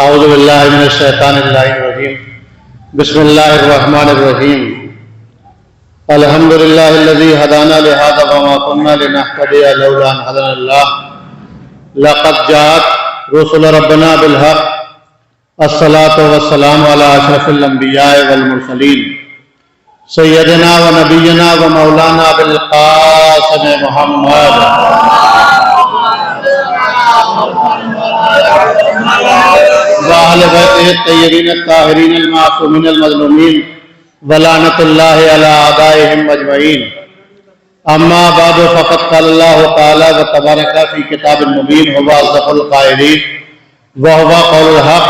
औज़ु बिल्लाहि मिनश शैतानिर रजीम। बिस्मिल्लाहिर्रहमानिर्रहीम। अल्हम्दुलिल्लाहिल्लज़ी हदाना लिहाज़ा वमा कुन्ना लिनहतदिया लौला अन हदानल्लाह। लक़द जाअत रुसुलु रब्बिना बिल हक़। अस्सलातु वस्सलामु अला अशरफिल अंबिया'i वल मुरसलीन सय्यदिना व नबिय्यिना व मौलाना बिल क़ासिम मुहम्मद व अहले बैतिही अत्तय्यबीन अत्ताहिरीन अल-मासूमीन अल-मज़लूमीन व लानतुल्लाहि अला आदाइहिम अजमईन। अम्मा बादु फ़क़द क़ाल अल्लाहु तआला व तबारक फ़ी किताबिल मुबीन व अस्दक़ुल क़ाइलीन व हुवा क़ौलुल हक़।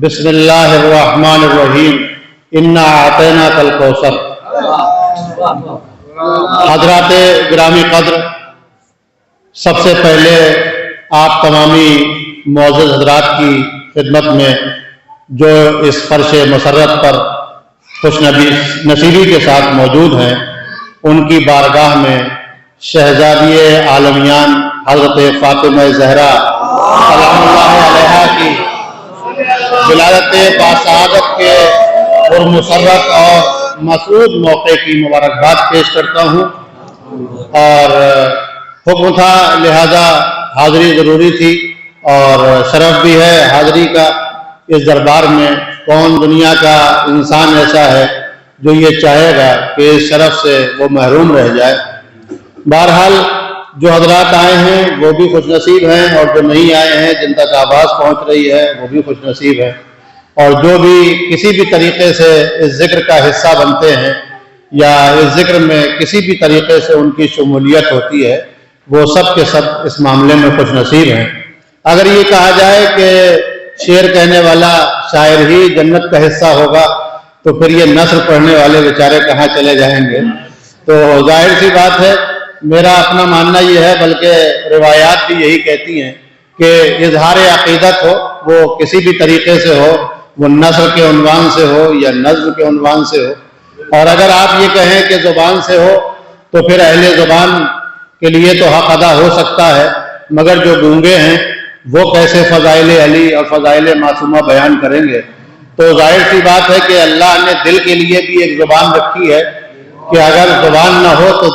बिस्मिल्लाहिर्रहमानिर्रहीम। इन्ना आतैनाकल कौसर। हज़रात गिरामी क़द्र, सबसे पहले आप तमामी मौजूद हज़रात की खिदमत में जो इस फ़र्श मसर्रत पर खुश नसीबी के साथ मौजूद हैं, उनकी बारगाह में शहज़ादी आलमियान हज़रत फ़ातिमा ज़हरा सलामुल्लाह अलैहा की विलादत बासआदत के पुरमसर्रत और मसरूद मौके की मुबारकबाद पेश करता हूँ। और हुक्म था, लिहाजा हाज़री ज़रूरी थी और शरफ भी है हाज़री का। इस दरबार में कौन दुनिया का इंसान ऐसा है जो ये चाहेगा कि इस शरफ से वो महरूम रह जाए। बहरहाल जो हजरात आए हैं वो भी खुशनसीब हैं, और जो नहीं आए हैं, जिन तक आवाज़ पहुँच रही है, वो भी खुशनसीब है। और जो भी किसी भी तरीक़े से इस ज़िक्र का हिस्सा बनते हैं या इस ज़िक्र में किसी भी तरीक़े से उनकी शमूलियत होती है, वो सब के सब इस मामले में खुशनसीब हैं। अगर ये कहा जाए कि शेर कहने वाला शायर ही जन्नत का हिस्सा होगा, तो फिर ये नस्र पढ़ने वाले बेचारे कहाँ चले जाएंगे। तो जाहिर सी बात है, मेरा अपना मानना ये है, बल्कि रिवायात भी यही कहती हैं कि इजहार अक़ीदत हो, वो किसी भी तरीक़े से हो, वो नस्र के उन्वान से हो या नज़्म के उन्वान से हो। और अगर आप ये कहें कि ज़ुबान से हो, तो फिर अहले ज़ुबान के लिए तो हक़ अदा हो सकता है, मगर जो गूंगे हैं वो कैसे फ़ज़ाइल अली और फ़ज़ाइल मासूमा बयान करेंगे। तो जाहिर सी बात है कि अल्लाह ने दिल के लिए भी एक ज़ुबान रखी है कि अगर ज़ुबान ना हो तो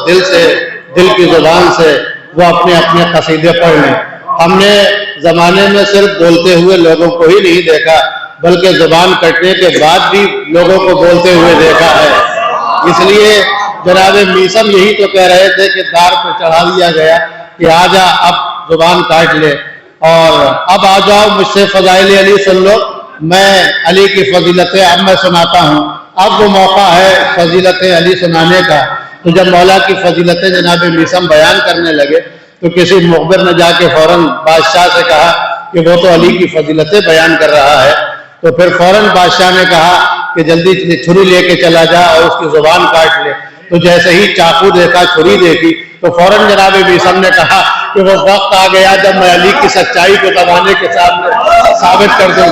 दिल की ज़ुबान से वो अपने अपने कसीदे पढ़ लें। हमने ज़माने में सिर्फ बोलते हुए लोगों को ही नहीं देखा, बल्कि ज़ुबान कटने के बाद भी लोगों को बोलते हुए देखा है। इसलिए जनाब मीसम यही तो कह रहे थे कि दार पर चढ़ा दिया गया कि आजा अब ज़ुबान काट ले, और अब आ जाओ मुझसे फ़ज़ाइल अली सुन लो। मैं अली की फ़जीलतें अब मैं सुनाता हूँ। अब वो मौका है फ़जीलतें अली सुनाने का। तो जब मौला की फ़जीलतें जनाब मीसम बयान करने लगे, तो किसी मुखबिर ने जाके फ़ौरन बादशाह से कहा कि वो तो अली की फ़जीलतें बयान कर रहा है। तो फिर फ़ौरन बादशाह ने कहा कि जल्दी छुरी लेके चला जा और उसकी ज़ुबान काट ले। तो जैसे ही चाकू देखा, छुरी देखी, तो फ़ौरन जनाब मीसम ने कहा कि वो वक्त आ गया जब मैं अली की सच्चाई को ज़माने के सामने साबित कर दूँ।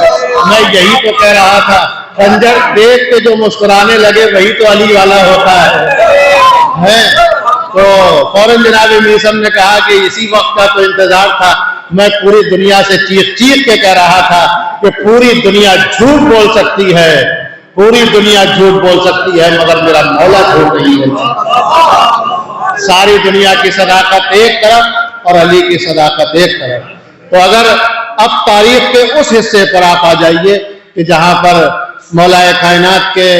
मैं यही तो कह रहा था, खंजर देख के जो मुस्कुराने लगे वही तो अली वाला होता है। तो फौरन जनाब मीसम ने कहा कि इसी वक्त का तो इंतजार था। मैं पूरी दुनिया से चीख चीख के कह रहा था कि पूरी दुनिया झूठ बोल सकती है, पूरी दुनिया झूठ बोल सकती है, मगर मेरा मौला झूठ नहीं बोल सकता। सारी दुनिया की सदाकत एक तरफ और अली की सदाकत एक तरफ। तो अगर अब तारीख के उस हिस्से पर आप आ जाइए कि जहाँ पर मौलाए कायनात के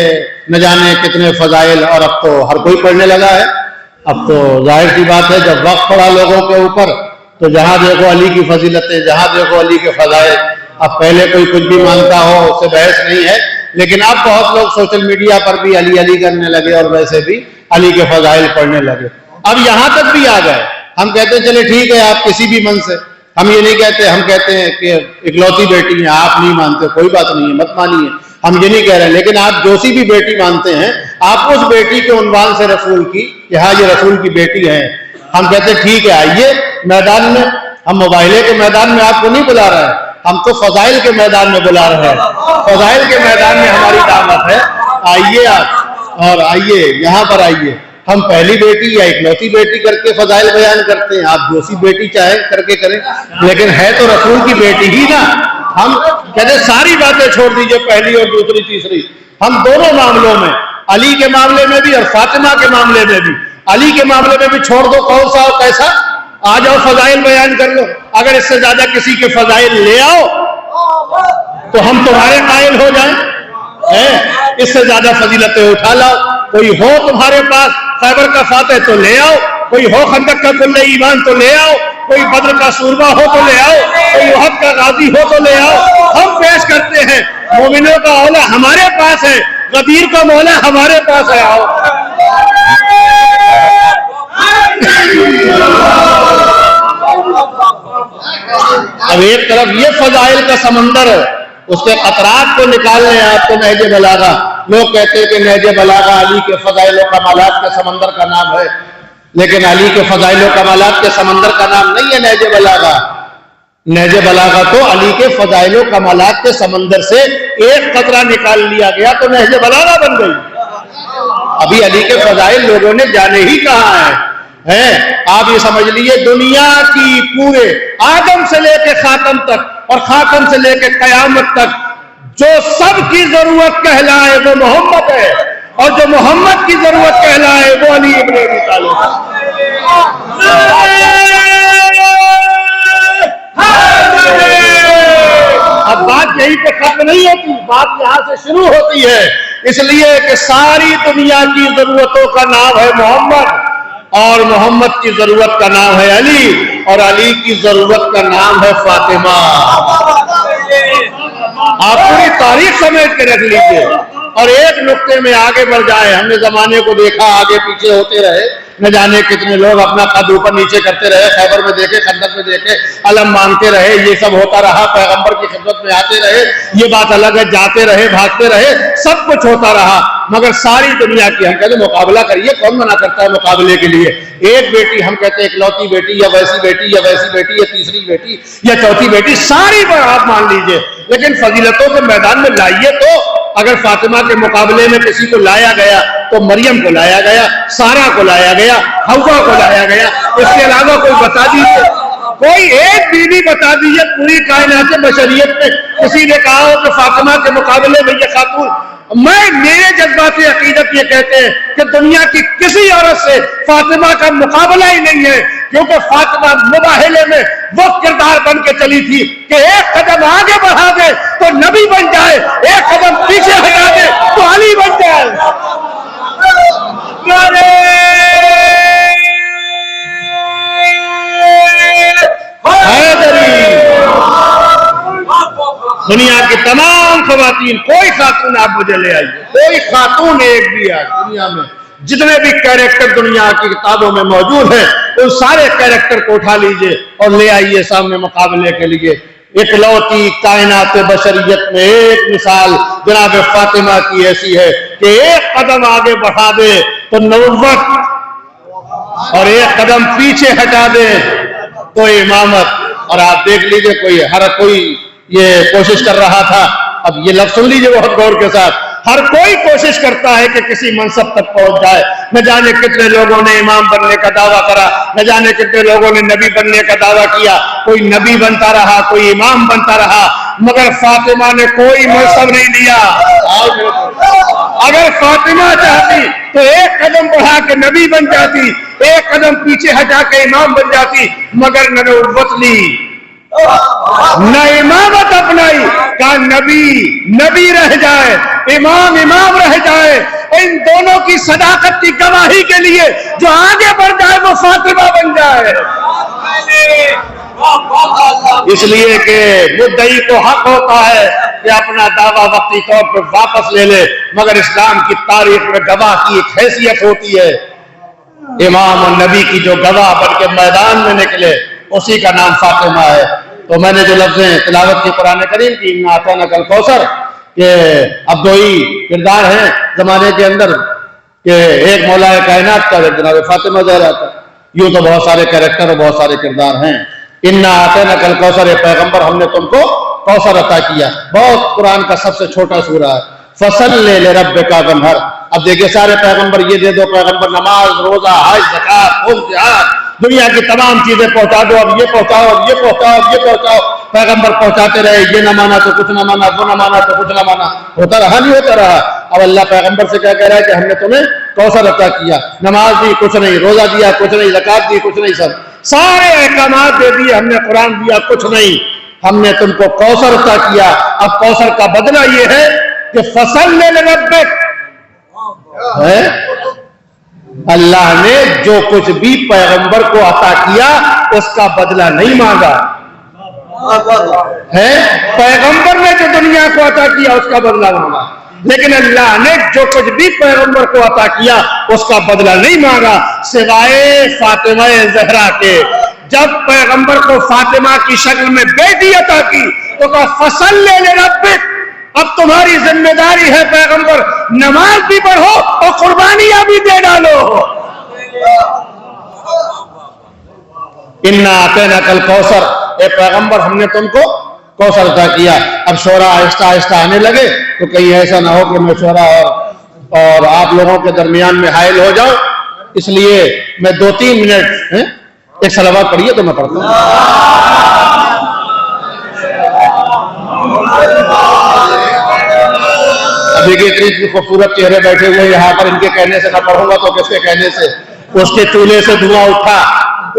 न जाने कितने फ़ज़ाइल, और अब तो हर कोई पढ़ने लगा है। अब तो जाहिर सी बात है, जब वक्त पड़ा लोगों के ऊपर, तो जहाँ देखो अली की फ़जीलतें, जहाँ देखो अली के फ़ज़ाइल। अब पहले कोई कुछ भी मानता हो उससे बहस नहीं है, लेकिन अब बहुत लोग सोशल मीडिया पर भी अली अली करने लगे और वैसे भी अली के फ़ज़ाइल पढ़ने लगे। अब यहाँ तक भी आ गए। हम कहते हैं चले ठीक है, आप किसी भी मन से, हम ये नहीं कहते, हम कहते हैं कि इकलौती बेटी है, आप नहीं मानते, कोई बात नहीं है, मत मानिए, हम ये नहीं कह रहे। लेकिन आप जो सी भी बेटी मानते हैं, आप उस बेटी के उन्वान से रसूल की, यहाँ ये रसूल की बेटी है, हम कहते हैं ठीक है, आइए मैदान में। हम मुबाहिले के मैदान में आपको नहीं बुला रहे हैं, हम तो फ़ज़ाइल के मैदान में बुला रहे हैं। फ़ज़ाइल के मैदान में हमारी दावत है, आइए आप, और आइए यहाँ पर आइए। हम पहली बेटी या इकलौती बेटी करके फजाइल बयान करते हैं, आप दूसरी बेटी चाहे करके करें, लेकिन है तो रसूल की बेटी ही ना। हम कहते सारी बातें छोड़ दीजिए, पहली और दूसरी तीसरी, हम दोनों मामलों में, अली के मामले में भी और फातिमा के मामले में भी, अली के मामले में भी छोड़ दो कौन सा और कैसा, आ जाओ फजाइल बयान कर लो। अगर इससे ज्यादा किसी के फजाइल ले आओ तो हम तुम्हारे कायल हो जाएं, इससे ज्यादा फजीलतें उठा लाओ। कोई हो तुम्हारे पास खैबर का फातेह तो ले आओ, कोई हो खंदक का कुल्ले ईमान तो ले आओ, कोई बद्र का सूरमा हो तो ले आओ, कोई उहद का गाजी हो तो ले आओ। हम पेश करते हैं, मोमिनों का औला हमारे पास है, गदीर का मौला हमारे पास है। आओ अब एक तरफ ये फजाइल का समंदर है, उसके कतरात को निकालने हैं आपको नहजे बलागा। लोग कहते हैं कि नहजे बलागा अली के फजाइल और कमालात के समंदर का नाम है, लेकिन अली के फजाइल और कमालात के समंदर का नाम नहीं है नहजे बलागा। नहजे बलागा तो अली के फजाइल और कमालात के समंदर से एक कतरा निकाल लिया गया तो नहजे बलागा बन गई। अभी अली के फजाइल लोगों ने जाने ही कहा है। आप ये समझ लीजिए, दुनिया की पूरे आदम से लेकर खातम तक और खातम से लेकर कयामत तक जो सबकी जरूरत कहलाए वो मोहम्मद है, और जो मोहम्मद की जरूरत कहलाए वो अली इब्न अबी तालिब। अब बात यहीं पे खत्म नहीं होती, बात यहां से शुरू होती है, इसलिए कि सारी दुनिया की जरूरतों का नाम है मोहम्मद, और मोहम्मद की जरूरत का नाम है अली, और अली की जरूरत का नाम है फातिमा। आप पूरी तारीख समझ के रख लीजिए और एक नुक्ते में आगे बढ़ जाए। हमने जमाने को देखा, आगे पीछे होते रहे, न जाने कितने लोग अपना कद ऊपर नीचे करते रहे, खैबर में देखे, खंदक में देखे, अलम मांगते रहे, ये सब होता रहा, पैगंबर की खिदमत में आते रहे, ये बात अलग है, जाते रहे, भागते रहे, सब कुछ होता रहा, मगर सारी दुनिया की हम कहते मुकाबला करिए, कौन मना करता है मुकाबले के लिए। एक बेटी, हम कहते हैं इकलौती बेटी या वैसी बेटी या वैसी बेटी या तीसरी बेटी या चौथी बेटी, सारी पर आप मान लीजिए, लेकिन फजीलतों के मैदान में लाइए तो। अगर फातिमा के मुकाबले में किसी को लाया गया तो मरियम को लाया गया, सारा को लाया गया, हव्वा को लाया गया, इसके अलावा कोई बता दीजिए, कोई एक बीवी बता दीजिए पूरी कायनात बशरियत में किसी ने कहा हो कि फातिमा के मुकाबले में ये खातून। मेरे जज्बाती अकीदत ये कहते हैं कि दुनिया की किसी औरत से फातिमा का मुकाबला ही नहीं है, क्योंकि फातिमा मुबाहिले में वो किरदार बन के चली थी कि एक कदम आगे बढ़ा दे तो नबी बन जाए, एक कदम पीछे हटा दे तो अली बन जाए। दुनिया की तमाम खवातीन, कोई खातून आप मुझे ले आइए, कोई खातून एक भी है दुनिया में, जितने भी कैरेक्टर दुनिया की किताबों में मौजूद है, उन सारे कैरेक्टर को उठा लीजिए और ले आइए सामने मुकाबले के लिए। इकलौती कायनात बशरियत में एक मिसाल जनाब फातिमा की ऐसी है कि एक कदम आगे बढ़ा दे तो नबुव्वत, और एक कदम पीछे हटा दे तो इमामत। और आप देख लीजिए, कोई ये कोशिश कर रहा था, अब ये लफ्ज सुन लीजिए बहुत गौर के साथ, हर कोई कोशिश करता है कि किसी मनसब तक पहुंच जाए। न जाने कितने लोगों ने इमाम बनने का दावा करा, न जाने कितने लोगों ने नबी बनने का दावा किया, कोई नबी बनता रहा, कोई इमाम बनता रहा, मगर फातिमा ने कोई मनसब नहीं लिया। अगर फातिमा चाहती तो एक कदम बढ़ा के नबी बन जाती, एक कदम पीछे हटा के इमाम बन जाती, मगर न नबुव्वत ली न इमामत अपनाई, का नबी रह जाए, इमाम रह जाए। इन दोनों की सदाकत की गवाही के लिए जो आगे बढ़ जाए वो फातिमा बन जाए। इसलिए कि मुद्दई को हक होता है कि अपना दावा वक्ती तौर पर वापस ले ले, मगर इस्लाम की तारीख में गवाह की एक हैसियत होती है। इमाम और नबी की जो गवाह बन के मैदान में निकले, उसी का नाम फातिमा है। तो मैंने जो लफ्ज़ें तिलावत की कुरान करीम की, इन्ना अताना कल कौसर, के अब दो ही किरदार हैं जमाने के अंदर कि एक मौला कायनात का, जनाब फातिमा ज़हरा का। यूं तो बहुत सारे कैरेक्टर और बहुत सारे किरदार हैं। इन्ना अताना कल कौसर, पैगंबर हमने तुमको कौसर अता किया। बहुत कुरान का सबसे छोटा सूरा है। फसल्ले लिरब्बिका वन्हर, अब देखिए सारे पैगंबर ये दे दो, पैगंबर नमाज, रोजा, हज, ज़कात, खुद, जिहाद, दुनिया की तमाम चीजें पहुंचा दो, अब ये पहुंचाओ, अब ये पहुंचाओ, अब ये पहुंचाओ। पैगंबर पहुंचाते रहे, ये ना माना तो कुछ ना माना, वो ना माना तो कुछ ना माना, होता रहा नहीं होता रहा। अब अल्लाह पैगंबर से क्या कह रहा है कि हमने तुम्हें कौसर अता किया, नमाज दी कुछ नहीं, रोजा दिया कुछ नहीं, ज़कात दी कुछ नहीं, सब सारे अहकामात दे दिए हमने, कुरान दिया कुछ नहीं, हमने तुमको कौसर अता किया। अब कौसर का बदला ये है कि फसल ले रब्बिक है। अल्लाह ने जो कुछ भी पैगंबर को अता किया उसका बदला नहीं मांगा है। पैगंबर ने जो दुनिया को अता किया उसका बदला मांगा, लेकिन अल्लाह ने जो कुछ भी पैगंबर को अता किया उसका बदला नहीं मांगा, सिवाय फातिमा ज़हरा के। जब पैगंबर को फातिमा की शक्ल में बेटी अता की तो कहा फसल ले रब्बिक, अब तुम्हारी जिम्मेदारी है पैगंबर, नमाज भी पढ़ो और कुर्बानियां भी दे डालो। इन्ना आतेना कल कौसर, ए पैगंबर हमने तुमको कौसर अता किया। अब शोरा आहिस्ता आहिस्ता आने लगे तो कहीं ऐसा ना हो कि मैं शोरा और आप लोगों के दरमियान में हायल हो जाऊं, इसलिए मैं 2-3 मिनट एक सलावत पढ़िए तो मैं पढ़ता हूं। देखिए इतनी खूबसूरत चेहरे बैठे हुए यहाँ पर, इनके कहने से ना पढ़ूंगा तो किसके कहने से। उसके चूल्हे से धुआं उठा,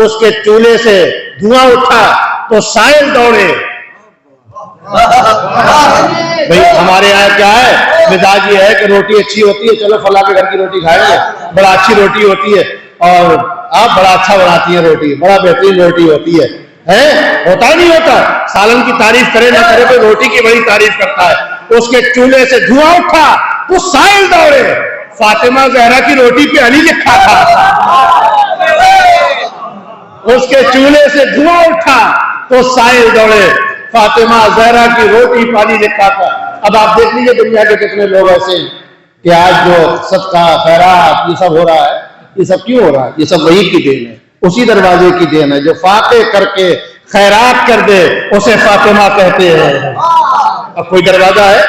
उसके चूल्हे से धुआं उठा तो साहिल दौड़े। भाई हमारे यहाँ क्या है, मिजाज ये है कि रोटी अच्छी होती है, चलो फला के घर की रोटी खाएंगे, बड़ा अच्छी रोटी होती है और आप बड़ा अच्छा बनाती है रोटी, बड़ा बेहतरीन रोटी होती है। होता नहीं होता, सालन की तारीफ करे ना करे तो रोटी की बड़ी तारीफ करता है। उसके चूल्हे से धुआं उठा तो साहिल दौड़े। फातिमा ज़हरा की रोटी पे अली लिखा था, उसके चूल्हे से धुआं उठा तो साहिल दौड़े। फातिमा ज़हरा की रोटी पानी लिखा था। अब आप देख लीजिए दुनिया के कितने लोग ऐसे कि आज जो सदका खैरात ये सब हो रहा है, ये सब क्यों हो रहा है? ये सब वही की देन है, उसी दरवाजे की देन है। जो फाते करके खैरात कर दे उसे फातिमा कहते हैं। अब कोई दरवाजा है,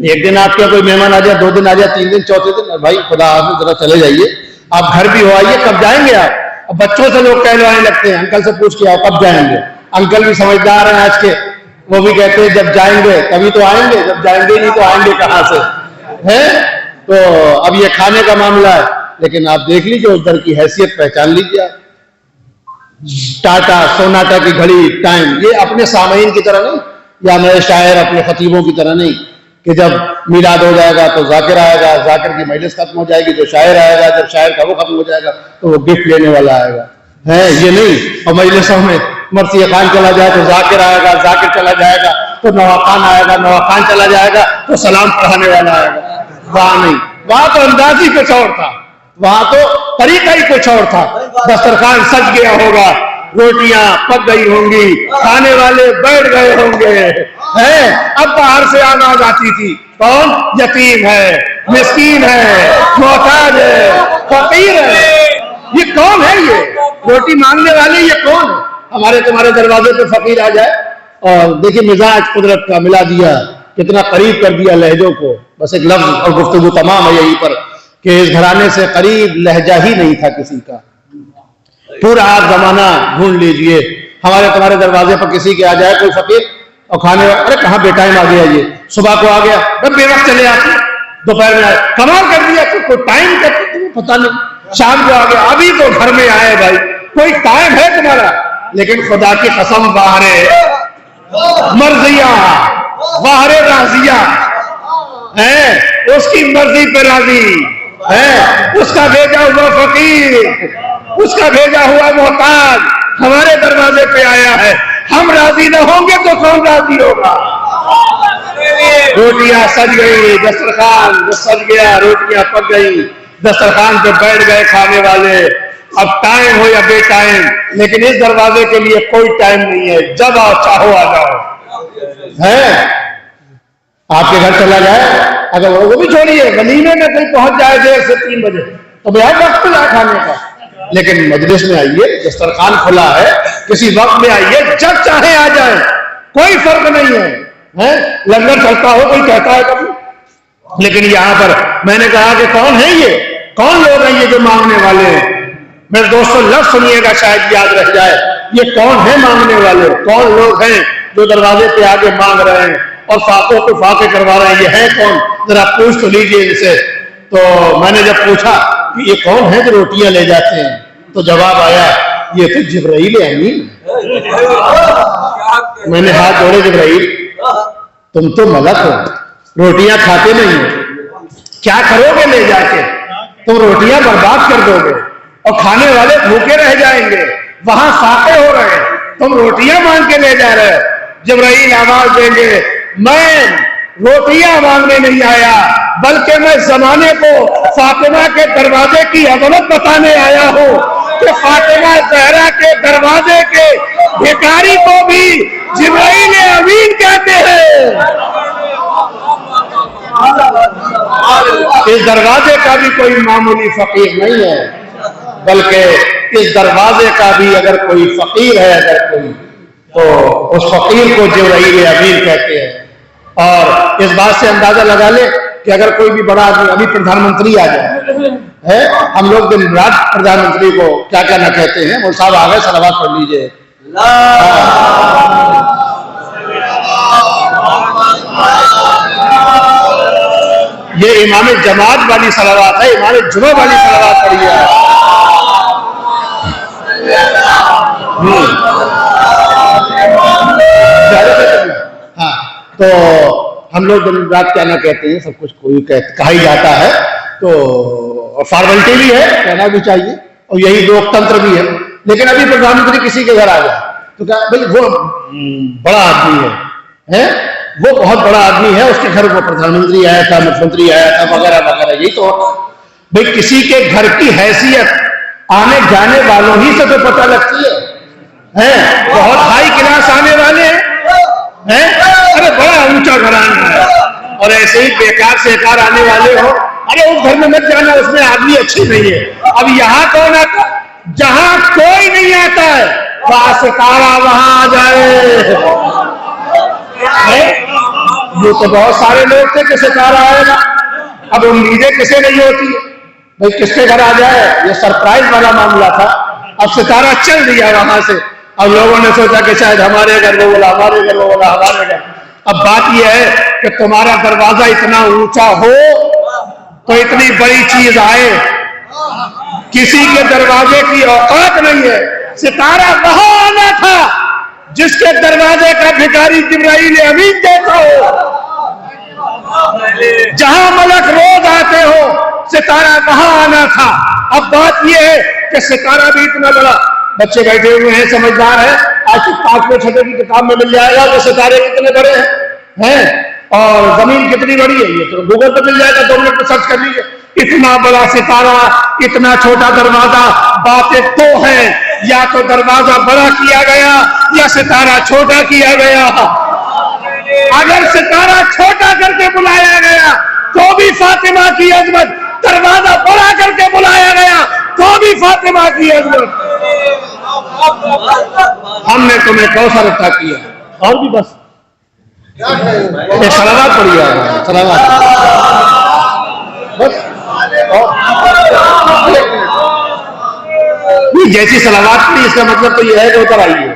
एक दिन आपके कोई मेहमान आ जाए, 2 दिन आ जाए, 3 दिन, चौथे दिन भाई खुदा हाफिज़ जरा चले जाइए, आप घर भी हो आइए, कब जाएंगे आप? अब बच्चों से लोग कहलवाने लगते हैं, अंकल से पूछ के आओ कब जाएंगे। अंकल भी समझदार हैं आज के, वो भी कहते हैं जब जाएंगे तभी तो आएंगे, जब जाएंगे नहीं तो आएंगे कहां से, है? तो अब ये खाने का मामला है, लेकिन आप देख लीजिए उस दर की हैसियत पहचान लीजिए आप। टाटा सोनाटा की घड़ी टाइम, ये अपने सामईन की तरह नहीं, या मेरे शायर अपने खतीबों की तरह नहीं कि जब मिलाद हो जाएगा तो जाकिर आएगा, जाकिर की मजलिस खत्म हो जाएगी तो शायर आएगा, जब शायर का वो खत्म हो जाएगा तो वो गिफ्ट लेने वाला आएगा, है ये नहीं। और मजलिसों में मर्सी खान चला जाए तो जाकिर आएगा, जाकिर चला जाएगा तो नवा खान आएगा, नवा खान चला जाएगा तो सलाम पढ़ाने वाला आएगा। वहां नहीं, वहां तो अंदाज ही कुछ और था, वहां तो तरीका ही कुछ और था। दस्तरखान सज गया होगा, रोटियां पक गई होंगी, खाने वाले बैठ गए होंगे, है? अब बाहर से आवाज आती थी, कौन? यतीम है, मिस्कीन है, मोहताज है, फकीर है। ये कौन है? ये रोटी मांगने वाले ये कौन है? हमारे तुम्हारे दरवाजे पे फकीर आ जाए और देखिए मिजाज कुदरत का मिला दिया, कितना करीब कर दिया लहजों को। बस एक लफ्ज और गुफ्तगू तमाम है यहीं पर कि इस घराने से करीब लहजा ही नहीं था किसी का। पूरा आप जमाना ढूंढ लीजिए, हमारे तुम्हारे दरवाजे पर किसी के आ जाए कोई फकीर और खाने, अरे कहाँ बेटाइम आ गया, ये सुबह को आ गया, बेवक्त चले आते, दोपहर में आए, कमाल कर दिया, कोई टाइम का तुम्हें पता नहीं, शाम को आ गया, अभी तो घर में आए भाई, कोई टाइम है तुम्हारा? लेकिन खुदा की कसम बाहरे मर्जिया, बाहरे राजिया है, उसकी मर्जी पे राजी है, उसका भेजा हुआ फकीर, उसका भेजा हुआ मोहताज हमारे दरवाजे पे आया है। हम राजी न होंगे तो कौन राजी होगा? रोटियां सज गई, दस्तरखान सज गया, रोटियां पक गई, दस्तरखान पे बैठ गए खाने वाले। अब टाइम हो या बे टाइम, लेकिन इस दरवाजे के लिए कोई टाइम नहीं है, जब आओ चाहो आ जाओ, है? आपके घर चला जाए, अगर वो भी छोड़िए, वलीमे में कोई पहुंच जाए देर से 3 बजे तो भैया वक्त मिला खाने का, लेकिन मजलिस में आइए, दस्तरखान खुला है, किसी वक्त में आइए, जब चाहे आ जाए, कोई फर्क नहीं है, हैं? लंगर चलता हो, कोई कहता है कभी? लेकिन यहाँ पर मैंने कहा कि कौन है ये, कौन लोग हैं ये जो मांगने वाले हैं। मेरे दोस्तों लफ्ज सुनिएगा, शायद याद रह जाए। ये कौन है मांगने वाले, कौन लोग हैं जो दरवाजे पे आगे मांग रहे हैं और फाकों को फाके करवा रहे हैं? ये है कौन, जरा पूछ तो लीजिए इनसे। तो मैंने जब पूछा कि ये कौन है जो रोटियां ले जाते हैं, तो जवाब आया ये तो जिब्राइल अमीन। मैंने हाथ जोड़े, जिब्राइल तुम तो मलक हो, रोटियां खाते नहीं हो, क्या करोगे ले जाके? तुम रोटियां बर्बाद कर दोगे और खाने वाले भूखे रह जाएंगे। वहां फाके हो रहे हैं, तुम रोटियां मांग के ले जा रहे हो। जिब्राइल आवाज देंगे मैं रोटियां मांगने नहीं आया, बल्कि मैं जमाने को फातिमा के दरवाजे की अदलत बताने आया हूं कि फातिमा ज़हरा के दरवाजे के भिखारी को भी जिब्राइल अमीन कहते हैं। इस दरवाजे का भी कोई मामूली फकीर नहीं है, बल्कि इस दरवाजे का भी अगर कोई फकीर है, अगर कोई, तो उस फकीर को जिब्राइल अमीन कहते हैं। और इस बात से अंदाजा लगा ले कि अगर कोई भी बड़ा आदमी, अभी प्रधानमंत्री आ जाए है, हम लोग दिन रात प्रधानमंत्री को क्या क्या ना कहते हैं। वो साहब आ गए, सलावत पढ़ लीजिए। ये इमाम जमात वाली सलावत है, इमाम जुमा वाली सलावत पढ़ी है। हाँ, तो हम लोग दिन रात क्या ना कहते हैं, सब कुछ कोई कहा ही जाता है, तो फॉर्मेलिटी भी है, कहना भी चाहिए, और यही लोकतंत्र भी है। लेकिन अभी प्रधानमंत्री किसी के घर आ जाए तो क्या भाई वो बड़ा आदमी है, वो बहुत बड़ा आदमी है, उसके घर वो प्रधानमंत्री आया था, मुख्यमंत्री आया था, वगैरह वगैरह। यही तो भाई किसी के घर की हैसियत आने जाने वालों ही से तो पता लगती है। बहुत हाई क्लास आने वाले हैं, अरे बड़ा ऊंचा घराना है, और ऐसे ही बेकार से बेकार आने वाले हो, अरे उस घर में मत जाना, उसमें आदमी अच्छी नहीं है। अब यहाँ कौन आता, जहां कोई नहीं आता है वहां सितारा वहां आ जाए। ये तो बहुत सारे लोग थे कि सितारा आएगा, अब उम्मीदें किसे नहीं होती है भाई किसके घर आ जाए, ये सरप्राइज वाला मामला था। अब सितारा चल दिया वहां से, अब लोगों ने सोचा कि शायद हमारे घर वो बोला, हमारे घर वो बोला, हमारे घर। अब बात यह है कि तुम्हारा दरवाजा इतना ऊंचा हो तो इतनी बड़ी चीज आए, किसी के दरवाजे की औकात नहीं है। सितारा वहां आना था जिसके दरवाजे का भिखारी जिब्राइल अमीन देखा हो, जहां मलक रोज आते हो, सितारा वहां आना था। अब बात यह है कि सितारा भी इतना बड़ा, बच्चे बैठे हुए हैं, समझदार है, आज तो 5वें छठे की किताब में मिल जाएगा कि सितारे कितने बड़े हैं और जमीन कितनी बड़ी है, ये तो गूगल पर मिल जाएगा, 2 मिनट में सर्च कर लीजिए। इतना बड़ा सितारा, इतना छोटा दरवाजा, बातें तो है, या तो दरवाजा बड़ा किया गया या सितारा छोटा किया गया। अगर सितारा छोटा करके बुलाया गया तो भी फातिमा की अजमत, दरवाजा बड़ा करके बुलाया गया तो भी फातिमा की अजमत। हमने तुम्हें कौसर अता किया, और भी बस सलावत पढ़ी है, सलावत बस। जैसी सलावत पढ़ी इसका मतलब तो यह है कि उतर आइए।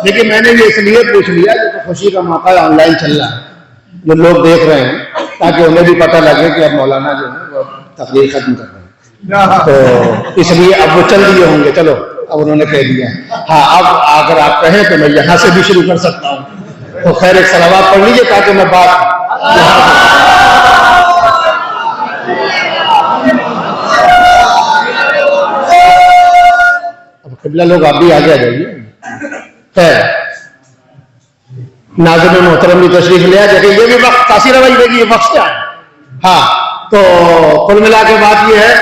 लेकिन मैंने ये इसलिए पूछ लिया कि तो खुशी का मौका ऑनलाइन चल रहा है, जो लोग देख रहे हैं, ताकि उन्हें भी पता लगे कि अब मौलाना जो है वो तकरीर खत्म कर रहे हैं, तो इसलिए अब वो चल दिए होंगे। चलो अब उन्होंने कह दिया। हाँ, अब अगर आप कहें तो मैं यहाँ से भी शुरू कर सकता हूँ। तो खैर एक सलावत पढ़ लीजिए ताकि मैं बात अब किबला लोग आप भी आगे आ जाइए। खैर नाज़िर मोहतरम भी तशरीफ ले आए, देखिए ये भी वक्त तासीर रवाई देगी, ये वक्त क्या है। हाँ, तो कुल मिला के बात ये है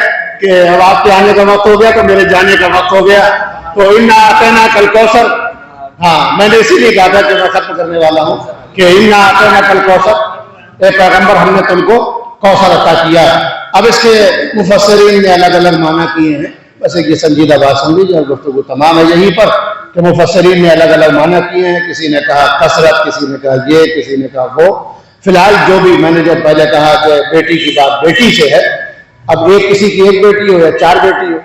कि अब आपके आने का वक्त हो गया तो मेरे जाने का वक्त हो गया। तो इन्ना आतना कल कौसर, हाँ मैंने इसीलिए कहा था कि मैं खत्म करने वाला हूँ कि इन्ना आतना कल कौसर, पैगंबर हमने तुमको कौसर अता किया। अब इसके मुफस्सिरीन ने अलग अलग माना किए हैं, बस एक ये संजीदा बात समझ लीजिए और गुफ्तगू तमाम है यहीं पर। कि मुफस्सिरीन ने अलग अलग माना किए हैं। किसी ने कहा कसरत, किसी ने कहा ये, किसी ने कहा वो। फिलहाल जो भी मैंने जो पहले कहा कि बेटी की बात बेटी से है, अब एक किसी की एक बेटी हो या 4 बेटी हो,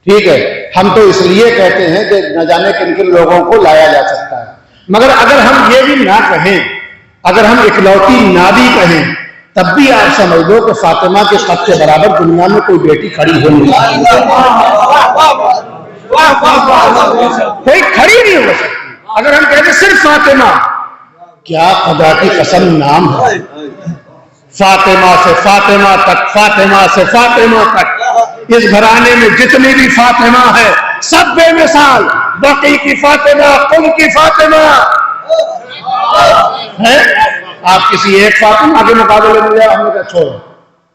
ठीक है, हम तो इसलिए कहते हैं कि न जाने किन किन लोगों को लाया जा सकता है। मगर अगर हम ये भी ना कहें, अगर हम इकलौती ना भी कहें, तब भी आप समझ लो कि फातिमा के कद के बराबर दुनिया में कोई बेटी खड़ी हो नहीं सकती, कोई खड़ी नहीं हो सकती। अगर हम कहते सिर्फ फातिमा, क्या खुदा की कसम नाम है, फातिमा से फातिमा तक, फातिमा से फातिमा तक। इस घराने में जितनी भी फातिमा है सब बेमिसाल। बकी की फातिमा, कुल की फातिमा है। आप किसी एक फातिमा के मुकाबले में जाओ, हमने कहा छोड़ो,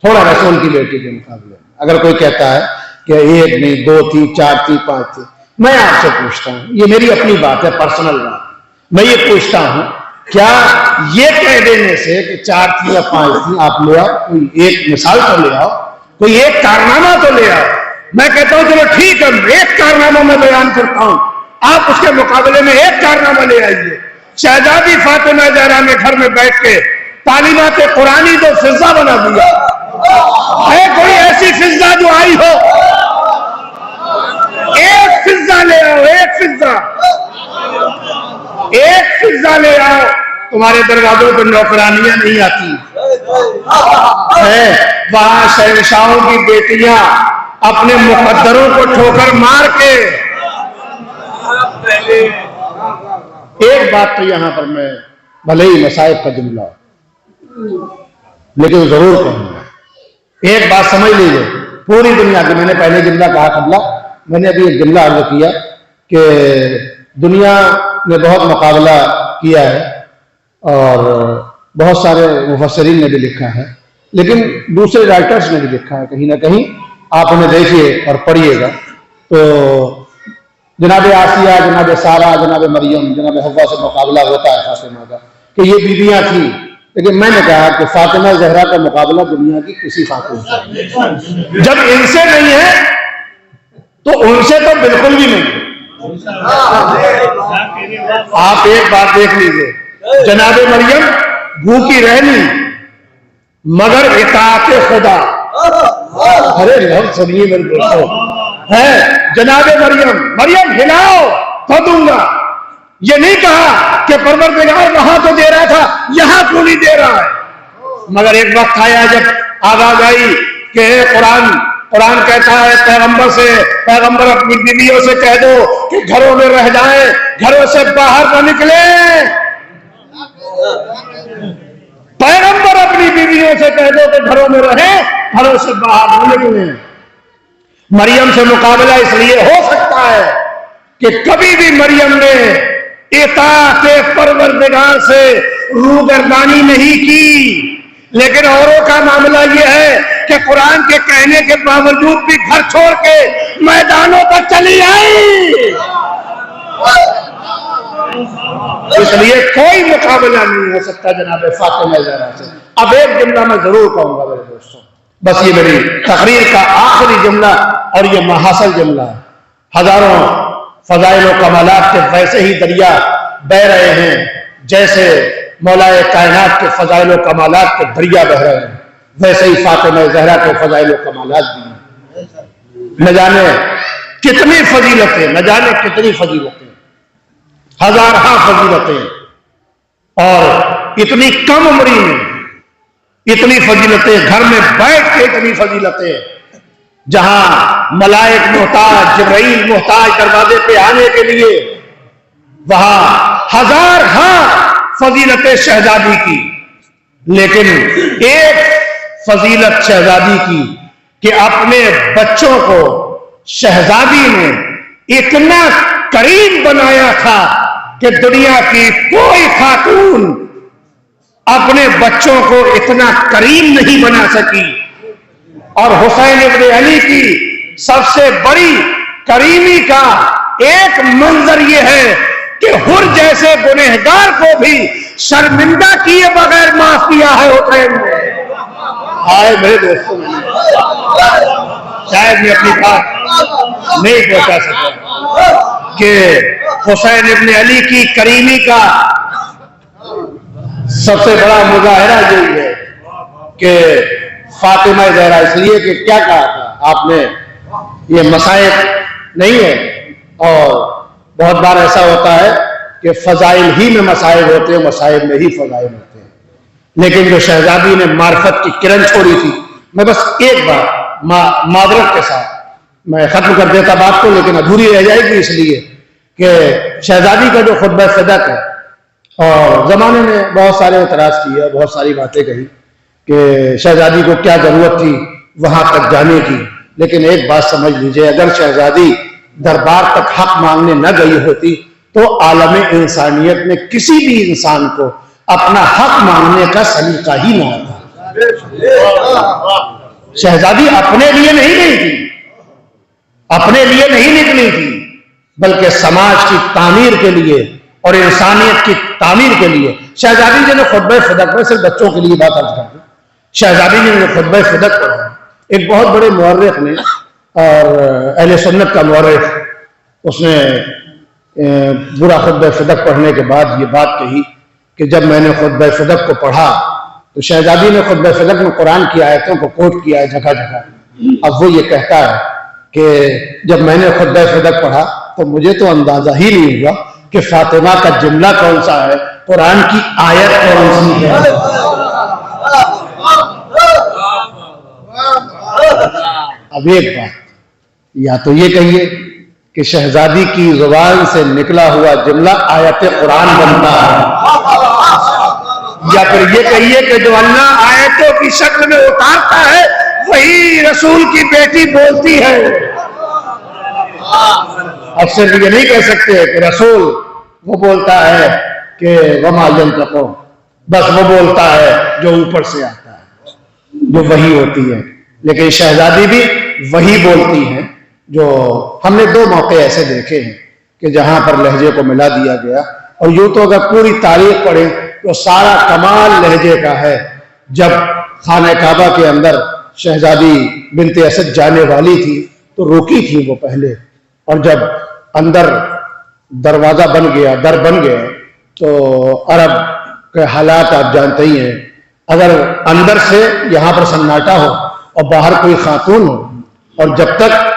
थोड़ा रसूल की बेटी के मुकाबले। अगर कोई कहता है कि 1 नहीं 2 थी, 4 थी, 5 थी, मैं आपसे पूछता हूं, ये मेरी अपनी बात है, पर्सनल बात, मैं ये पूछता हूं, क्या ये कह देने से कि 4 थी या 5 थी, आप ले आओ, कोई एक मिसाल तो ले आओ, कोई एक कारनामा तो ले आओ। मैं कहता हूं चलो ठीक है, एक कारनामा मैं बयान करता हूं, आप उसके मुकाबले में एक कारनामा ले आइए। शहजादी फातिमा ज़हरा ने घर में बैठ के तालीमात कुरानी तो फिजा बना दिया है। कोई ऐसी फिजा जो आई हो, एक फिजा ले आओ, एक फिजा ले आओ। तुम्हारे दरवाजों पर नौकरानियां नहीं आती है, वहां शहंशाहों की बेटियां अपने मुकद्दरों को ठोकर मार के। एक बात तो यहां पर मैं भले ही मसाइब का जुमला लेकिन जरूर कहूंगा, एक बात समझ लीजिए, पूरी दुनिया की, मैंने पहले जुमला कहा कबला, मैंने अभी एक जुमला अर्ज किया कि दुनिया ने बहुत मुकाबला किया है और बहुत सारे मुफस्सिरीन ने भी लिखा है, लेकिन दूसरे राइटर्स ने भी लिखा है कहीं ना कहीं, आप उन्हें देखिए और पढ़िएगा। तो जनाब आसिया, जनाब सारा, जनाब मरियम, जनाब हव्वा से मुकाबला होता है फातिमा का कि ये बीबियां थी, लेकिन मैंने कहा कि फातिमा ज़हरा का मुकाबला दुनिया की किसी खातून से, जब इनसे नहीं है तो उनसे तो बिल्कुल भी नहीं। आप एक बात देख लीजिए, जनाब मरियम भूखी रहनी मगर इताअत खुदा, अरे लफ्ज़ सुनिए मेरे दोस्तों, है जनाब मरियम हिलाओ तो दूंगा। ये नहीं कहा कि परवरदिगार वहां तो दे रहा था, यहां क्यों नहीं दे रहा है। मगर एक वक्त आया जब आवाज आई कि कुरान कहता है पैगंबर से, पैगंबर अपनी बीवियों से कह दो कि घरों में रह जाएं, घरों से बाहर न निकले। पैगंबर अपनी बीवियों से कह दो कि घरों में रहें, घरों से बाहर न निकले। मरियम से मुकाबला इसलिए हो सकता है कि कभी भी मरियम ने इताअत परवरदिगार से रूबरदानी नहीं की, लेकिन औरों का मामला यह है कि कुरान के कहने के बावजूद भी घर छोड़ के मैदानों पर चली आई। इसलिए कोई मुकाबला नहीं हो सकता जनाब फातिमा ज़हरा से। अब एक जुमला मैं जरूर कहूंगा मेरे दोस्तों, बस ये मेरी तकरीर का आखिरी जुमला और ये महासल जुमला है। हजारों फजाइल और कमालात के वैसे ही दरिया बह रहे हैं जैसे मौलाए कायनात के फजाइल और कमालात के दरिया बह रहे हैं, वैसे ही फातिमा ज़हरा के फजाइल और कमालात भी हैं। न जाने कितनी फजीलतें, न जाने कितनी फजीलतें, हजारहा फजीलतें, और इतनी कम उम्री में इतनी फजीलतें, घर में बैठ के इतनी फजीलतें, जहां मलाइक मोहताज, जिब्राइल मोहताज दरवाजे पे आने के लिए, वहां हजारहा फजीलतें शहजादी की। लेकिन एक फजीलत शहजादी की कि अपने बच्चों को शहजादी ने इतना करीम बनाया था कि दुनिया की कोई खातून अपने बच्चों को इतना करीम नहीं बना सकी। और हुसैन इब्न अली की सबसे बड़ी करीमी का एक मंजर यह है कि हुर जैसे गुनहगार को भी शर्मिंदा किए बगैर माफ किया है हुसैन ने। आए मेरे दोस्तों, शायद मैं अपनी बात नहीं पहुंचा सका कि हुसैन इब्न अली की करीमी का सबसे बड़ा मुजाहिरा यही है कि फातिमा ज़हरा, इसलिए कि क्या कहा था आपने, ये मसाइब नहीं है। और बहुत बार ऐसा होता है कि फजाइल ही में मसाइब होते हैं, मसाइब में ही फजाइल होते हैं। लेकिन जो शहजादी ने मार्फत की किरण छोड़ी थी, मैं बस एक बार मादरत के साथ मैं खत्म कर देता बात को, लेकिन अधूरी रह जाएगी इसलिए कि शहजादी का जो खुतबा सदक है, और जमाने ने बहुत सारे एतराज किए, बहुत सारी बातें कही कि शहजादी को क्या जरूरत थी वहां तक जाने की। लेकिन एक बात समझ लीजिए, अगर शहजादी दरबार तक हक मांगने न गई होती तो आलम इंसानियत में किसी भी इंसान को अपना हक मांगने का सलीका ही न आता। शहजादी अपने लिए नहीं गई थी, अपने लिए नहीं निकली थी, बल्कि समाज की तामीर के लिए और इंसानियत की तामीर के लिए। शहजादी जी ने खुतबा सदक में, सिर्फ बच्चों के लिए बात अर्ज कर दी, शहजादी जी ने खुतबा सदक पढ़ा। एक बहुत बड़े मुअर्रिख ने और अहले सुन्नत का मुअर्रिख, उसने पूरा खुतबा सदक पढ़ने के बाद ये बात कही कि जब मैंने खुतबा सदक को पढ़ा तो शहजादी ने खुतबा सदक में कुरान की आयतों को कोट किया है जगह जगह। अब वो ये कहता है कि जब मैंने खुतबा सदक पढ़ा तो मुझे तो अंदाजा ही नहीं हुआ कि फातिमा का जुमला कौन सा है, कुरान की आयत कौन सी है। अब एक बात, या तो ये कहिए कि शहजादी की जुबान से निकला हुआ जुमला आयत कुरान बनता है, या फिर ये कहिए कि जो अल्लाह आयतों की शक्ल में उतारता है वही रसूल की बेटी बोलती है। अब सिर्फ ये नहीं कह सकते कि रसूल वो बोलता है कि वमा यंतक़ु, बस वो बोलता है जो ऊपर से आता है, जो वही होती है। लेकिन शहजादी भी वही बोलती है। जो हमने दो मौके ऐसे देखे हैं कि जहां पर लहजे को मिला दिया गया, और यूं तो अगर पूरी तारीख पढ़े तो सारा कमाल लहजे का है। जब खाने काबा के अंदर शहजादी बिनते असद जाने वाली थी तो रुकी थी वो पहले, और जब अंदर दरवाजा बन गया, दर बन गया, तो अरब के हालात आप जानते ही हैं। अगर अंदर से यहाँ पर सन्नाटा हो और बाहर कोई खातून हो, और जब तक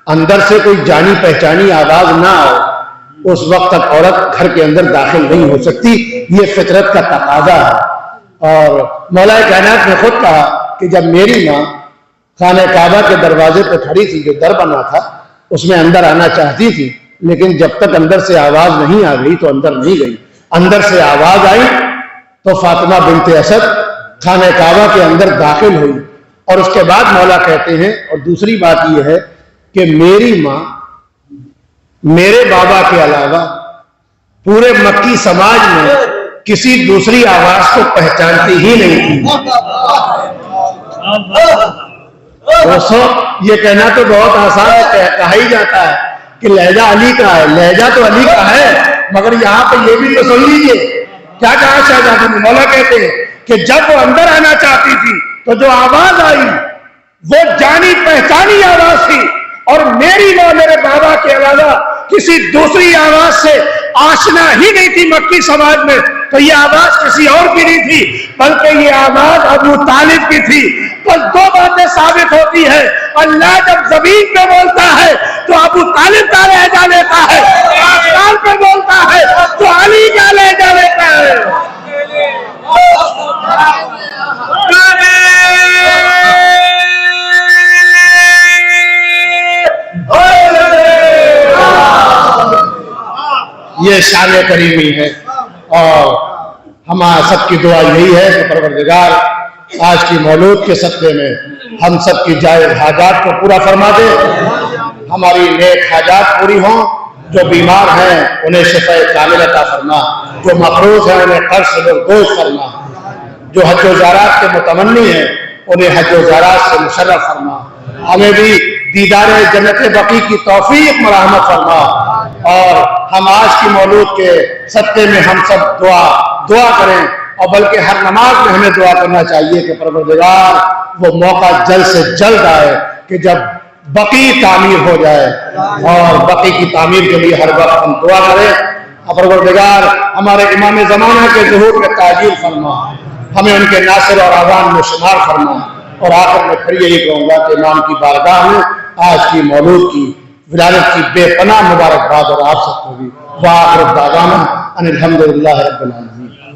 अंदर से कोई जानी पहचानी आवाज ना हो, उस वक्त तक औरत घर के अंदर दाखिल नहीं हो सकती। ये फितरत का तकाजा है। और मौलाए कायनात ने खुद कहा कि जब मेरी माँ खाने काबा के दरवाजे पर खड़ी थी, जो दर बना था, उसमें अंदर आना चाहती थी, लेकिन जब तक अंदर से आवाज नहीं आ गई तो अंदर नहीं गई। अंदर से आवाज आई तो फातिमा बिनते असद खाने काबा के अंदर दाखिल हुई। और उसके बाद मौला कहते हैं, और दूसरी बात यह है कि मेरी माँ मेरे बाबा के अलावा पूरे मक्की समाज में किसी दूसरी आवाज को पहचानती ही नहीं थी। दोस्तों, ये कहना तो बहुत आसान है, कहा ही जाता है कि लहजा अली का है, लहजा तो अली का है, मगर यहाँ पे ये भी तो सुन लीजिए क्या कहा शहजादी ने। मौला कहते हैं कि जब वो अंदर आना चाहती थी तो जो आवाज आई वो जानी पहचानी आवाज थी, और मेरी माँ मेरे बाबा के अलावा किसी दूसरी आवाज से आशना ही नहीं थी मक्की समाज में। तो ये आवाज किसी और की नहीं थी, बल्कि ये आवाज अबू तालिब की थी। बस दो बातें साबित होती है, अल्लाह जब जमीन पे बोलता है तो अबू तालिब का लहजा लेता है, आसमान पे बोलता है तो अली का लहजा लेता है। ये शान करीमी है। और हमारा सबकी दुआ यही है कि परवरदिगार आज की मौलूद के सदक़े में हम सब की जायज़ हाजात को पूरा फरमा दे, हमारी नेक हाजात पूरी हों। जो बीमार हैं उन्हें शिफ़ाए कामिल अता फरमा, जो मक़रूज़ हैं उन्हें कर्ज़ से निर्दोष फरमा, जो हज व ज़ियारत के मुतमन्नी हैं उन्हें हज व ज़ियारत से मुशर्रफ फरमा। हमें भी दीदार जन्नत बकी की तौफीक मरहमत फरमा। और हम आज की मौलूद के सदक़े में हम सब दुआ करें, और बल्कि हर नमाज में हमें दुआ करना चाहिए कि परवरदिगार वो मौका जल्द से जल्द आए कि जब बकी तामीर हो जाए, और बकी की तामीर के लिए हर वक्त हम दुआ करें। परवरदिगार हमारे इमाम ज़माना के ज़ुहूर में ताजील फरमा, हमें उनके नासिर और आवाम में शुमार फरमा। और आखिर में फिर यही कहूँगा कि इमाम की बारगाह में आज की मौलूद की विलादत की बेपनाह मुबारकबाद और आप सबको भी। वाखिर दावाना अनिल हम्दुलिल्लाहि रब्बिल आलमीन।